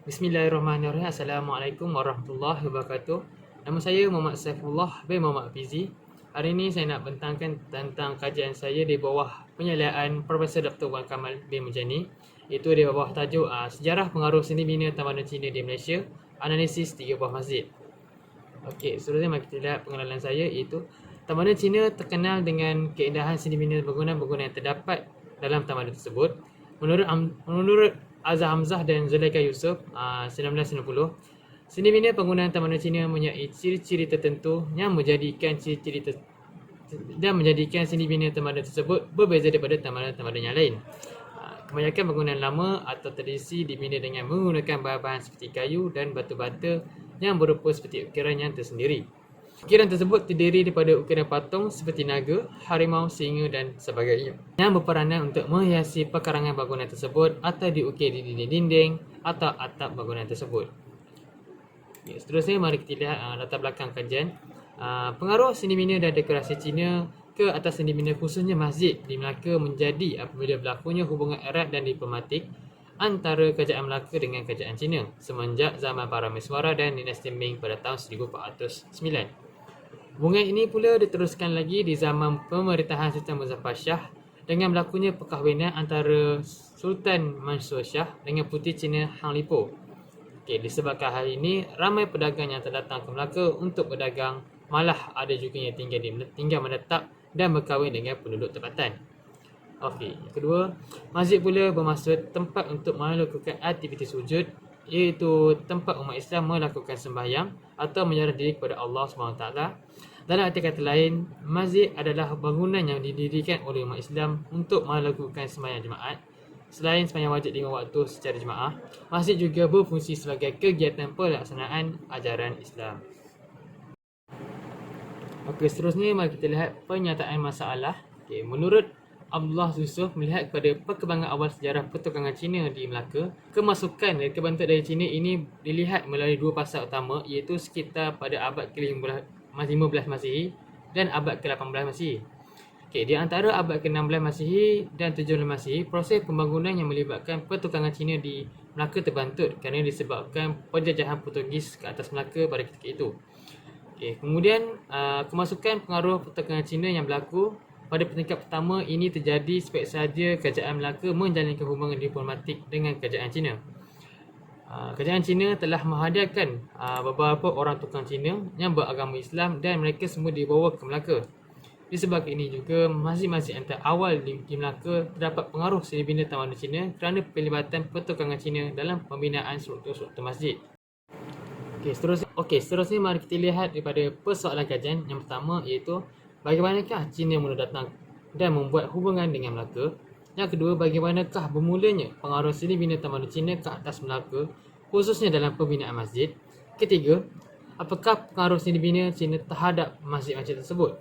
Bismillahirrahmanirrahim. Assalamualaikum warahmatullahi wabarakatuh. Nama saya Muhammad Saifullah bin Muhammad Fizi. Hari ini saya nak bentangkan tentang kajian saya di bawah penyeliaan Profesor Dr. Wan Kamal bin Mujani, iaitu di bawah tajuk Sejarah Pengaruh Seni Bina Tamadun Cina di Malaysia, Analisis 3 buah masjid. Okey, seterusnya mari kita lihat pengenalan saya, iaitu tamadun Cina terkenal dengan keindahan seni bina bangunan-bangunan yang terdapat dalam tamadun tersebut. Menurut Azhar Hamzah dan Zulaikha Yusof 1990, seni bina bangunan tamadun Cina mempunyai ciri-ciri tertentu yang menjadikan seni bina tamadun tersebut berbeza daripada tamadun-tamadun yang lain. Kebanyakan bangunan lama atau tradisi dibina dengan menggunakan bahan-bahan seperti kayu dan batu bata yang berupa seperti ukiran yang tersendiri. Ukiran tersebut terdiri daripada ukiran patung seperti naga, harimau, singa dan sebagainya, yang berperanan untuk menghiasi perkarangan bangunan tersebut atau diukir di dinding-dinding atau atap bangunan tersebut. Seterusnya mari kita lihat latar belakang kajian. Pengaruh seni bina dan dekorasi Cina ke atas seni bina khususnya masjid di Melaka menjadi apabila berlakunya hubungan erat dan diplomatik antara kerajaan Melaka dengan kerajaan Cina semenjak zaman Parameswara dan dinasti Ming pada tahun 1409. Hubungan ini pula diteruskan lagi di zaman pemerintahan Sultan Muzaffar Shah dengan berlakunya perkahwinan antara Sultan Mansur Shah dengan puteri Cina Hang Lipo. Disebabkan hal ini, ramai pedagang yang terdatang ke Melaka untuk berdagang, malah ada juga yang tinggal menetap dan berkahwin dengan penduduk tempatan. Yang kedua, masjid pula bermaksud tempat untuk melakukan aktiviti sujud, iaitu tempat umat Islam melakukan sembahyang atau menyerah diri kepada Allah SWT. Dalam arti kata lain, masjid adalah bangunan yang didirikan oleh umat Islam untuk melakukan sembahyang jemaat. Selain sembahyang wajib 5 waktu secara jemaah, masjid juga berfungsi sebagai kegiatan pelaksanaan ajaran Islam. Seterusnya mari kita lihat pernyataan masalah. Menurut Abdullah Yusuf, melihat kepada perkembangan awal sejarah pertukangan Cina di Melaka, kemasukan dan kebentuk dari Cina ini dilihat melalui dua fasa utama, iaitu sekitar pada abad ke-15 Masihi dan abad ke-18 Masihi. Di antara abad ke-16 Masihi dan 17 Masihi, proses pembangunan yang melibatkan pertukangan Cina di Melaka terbantut kerana disebabkan penjajahan Portugis ke atas Melaka pada ketika itu. Kemudian kemasukan pengaruh pertukangan Cina yang berlaku pada peringkat pertama ini terjadi sebab sahaja kerajaan Melaka menjalinkan hubungan diplomatik dengan kerajaan Cina. Kerajaan Cina telah menghadirkan beberapa orang tukang Cina yang beragama Islam dan mereka semua dibawa ke Melaka. Disebabkan ini juga masjid-masjid yang terawal di Melaka terdapat pengaruh seni bina tamadun Cina kerana pelibatan pertukangan Cina dalam pembinaan struktur-struktur masjid. Seterusnya mari kita lihat daripada persoalan kajian. Yang pertama iaitu bagaimanakah Cina mula datang dan membuat hubungan dengan Melaka. Yang kedua, bagaimanakah bermulanya pengaruh seni bina tamadun Cina ke atas Melaka, khususnya dalam pembinaan masjid. Ketiga, apakah pengaruh seni bina Cina terhadap masjid-masjid tersebut.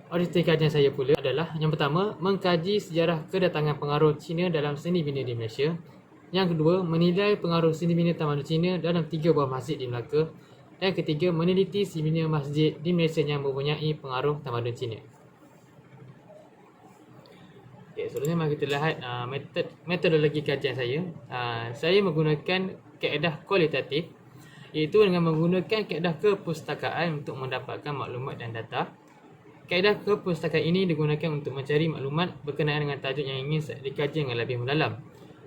Objektif kajian saya pula adalah yang pertama, mengkaji sejarah kedatangan pengaruh Cina dalam seni bina di Malaysia. Yang kedua, menilai pengaruh seni bina tamadun Cina dalam 3 buah masjid di Melaka. Dan ketiga, meneliti seni bina masjid di Malaysia yang mempunyai pengaruh tamadun Cina. Seterusnya mari kita lihat metodologi kajian saya. Saya menggunakan kaedah kualitatif, iaitu dengan menggunakan kaedah kepustakaan untuk mendapatkan maklumat dan data. Kaedah kepustakaan ini digunakan untuk mencari maklumat berkenaan dengan tajuk yang ingin dikaji dengan lebih mendalam.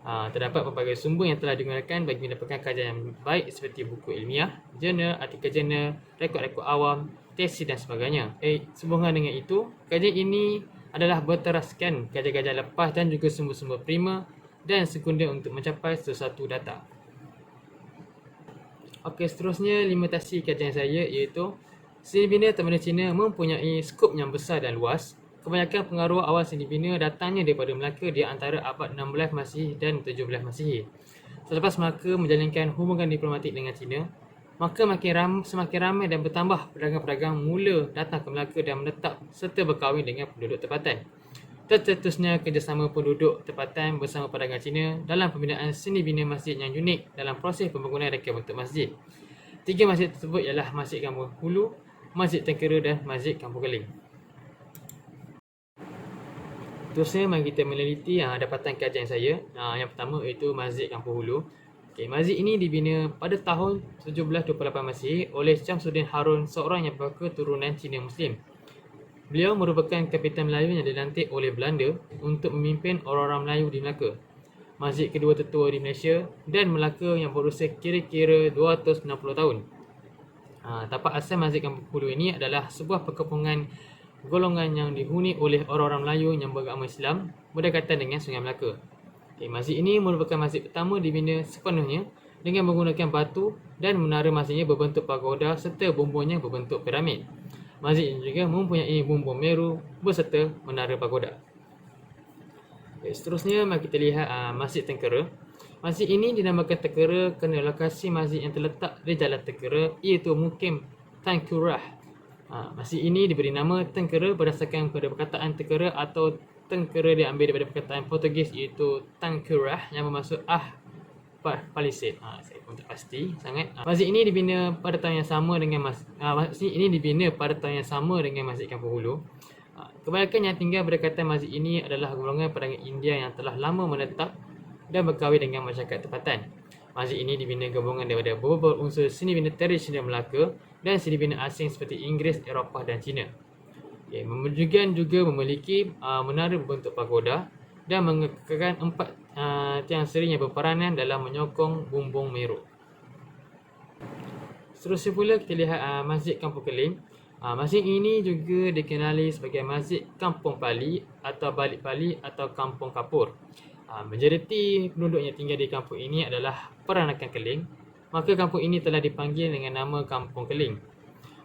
Terdapat pelbagai sumber yang telah digunakan bagi mendapatkan kajian yang baik seperti buku ilmiah, jurnal, artikel jurnal, rekod-rekod awam, tesis dan sebagainya. Sehubungan dengan itu, kajian ini adalah berteraskan kajian-kajian lepas dan juga sumber-sumber primer dan sekunder untuk mencapai sesuatu data. Seterusnya limitasi kajian saya iaitu seni bina tamadun Cina mempunyai skop yang besar dan luas. Kebanyakan pengaruh awal seni bina datangnya daripada Melaka di antara abad 16 Masihi dan 17 Masihi. Selepas Melaka menjalinkan hubungan diplomatik dengan Cina, maka semakin ramai dan bertambah pedagang-pedagang mula datang ke Melaka dan menetap serta berkahwin dengan penduduk tempatan. Tercetusnya kerjasama penduduk tempatan bersama pedagang Cina dalam pembinaan seni bina masjid yang unik dalam proses pembangunan reka bentuk masjid. 3 masjid tersebut ialah Masjid Kampung Hulu, Masjid Tengkera dan Masjid Kampung Keling. Terusnya mari kita meneliti dapatan kajian saya. Yang pertama iaitu Masjid Kampung Hulu. Masjid ini dibina pada tahun 1728 Masihi oleh Syamsuddin Harun, seorang yang berketurunan Cina Muslim. Beliau merupakan Kapitan Melayu yang dilantik oleh Belanda untuk memimpin orang-orang Melayu di Melaka. Masjid kedua tertua di Malaysia dan Melaka yang berusia kira-kira 260 tahun. Tapak asal Masjid Kampung Hulu ini adalah sebuah perkampungan golongan yang dihuni oleh orang-orang Melayu yang beragama Islam berdekatan dengan Sungai Melaka. Masjid ini merupakan masjid pertama dibina sepenuhnya dengan menggunakan batu dan menara masjidnya berbentuk pagoda serta bumbungnya berbentuk piramid. Masjid ini juga mempunyai bumbung meru beserta menara pagoda. Seterusnya mari kita lihat Masjid Tengkera. Masjid ini dinamakan Tengkera kerana lokasi masjid yang terletak di Jalan Tengkera iaitu Mukim Tengkurah. Masjid ini diberi nama Tengkera berdasarkan pada perkataan Tengkera atau Tengkera diambil daripada perkataan Portugis iaitu Tengkurah yang bermaksud palisade. Saya pun tak pasti sangat. Masjid ini dibina pada tahun yang sama dengan Masjid Kampung Hulu. Kebanyakan yang tinggal berdekatan masjid ini adalah golongan pedagang India yang telah lama menetap dan berkahwin dengan masyarakat tempatan. Masjid ini dibina gabungan daripada beberapa unsur seni bina tradisional Melaka dan seni bina asing seperti Inggeris, Eropah dan Cina. Juga memiliki menara berbentuk pagoda dan mengekalkan 4 tiang seri yang berperanan dalam menyokong bumbung meru. Seterusnya pula kita lihat Masjid Kampung Keling. Masjid ini juga dikenali sebagai Masjid Kampung Pali atau Balik Pali atau Kampung Kapur. Majoriti penduduk yang tinggal di kampung ini adalah peranakan Keling, maka kampung ini telah dipanggil dengan nama Kampung Keling.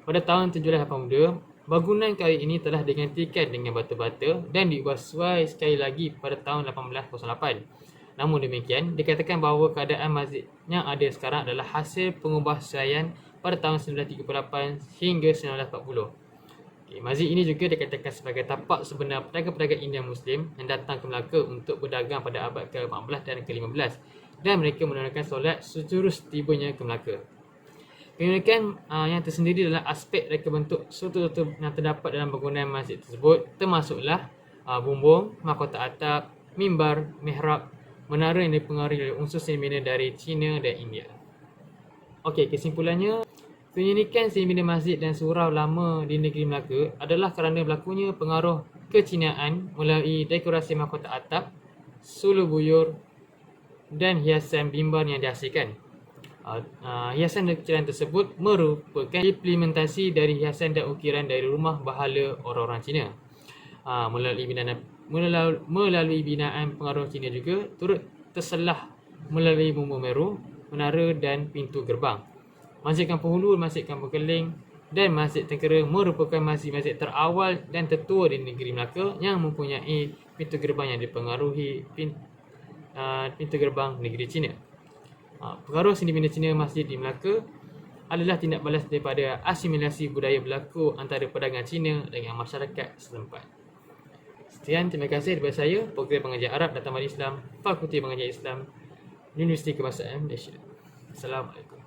Pada tahun 1782, bangunan kayu ini telah digantikan dengan batu bata dan diubah sesuai sekali lagi pada tahun 1808. Namun demikian, dikatakan bahawa keadaan masjid yang ada sekarang adalah hasil pengubahsiaian pada tahun 1938 hingga 1940. Masjid ini juga dikatakan sebagai tapak sebenar pedagang-pedagang India Muslim yang datang ke Melaka untuk berdagang pada abad ke-14 dan ke-15 dan mereka menunaikan solat sejurus tibanya ke Melaka. Keunikan yang tersendiri adalah aspek reka bentuk struktur yang terdapat dalam bangunan masjid tersebut, termasuklah bumbung, mahkota atap, mimbar, mihrab, menara yang dipengaruhi oleh unsur seni bina dari China dan India. Kesimpulannya, keunikan seni bina masjid dan surau lama di negeri Melaka adalah kerana berlakunya pengaruh kecinaan melalui dekorasi mahkota atap, sulu buyur dan hiasan mimbar yang dihasilkan. Hiasan dan ukiran tersebut merupakan implementasi dari hiasan dan ukiran dari rumah bahala orang-orang Cina. Melalui binaan pengaruh Cina juga turut terselah melalui bumbung meru, menara dan pintu gerbang. Masjid Kampung Hulu, Masjid Kampung Keling dan Masjid Tengkera merupakan masjid-masjid terawal dan tertua di negeri Melaka yang mempunyai pintu gerbang yang dipengaruhi pintu gerbang negeri Cina. Pengaruh seni bina Cina masjid di Melaka adalah tindak balas daripada asimilasi budaya berlaku antara pedagang Cina dengan masyarakat setempat. Sekian, terima kasih daripada saya, Program Pengajian Arab dan Tamadun Islam, Fakulti Pengajian Islam, Universiti Kebangsaan Malaysia. Assalamualaikum.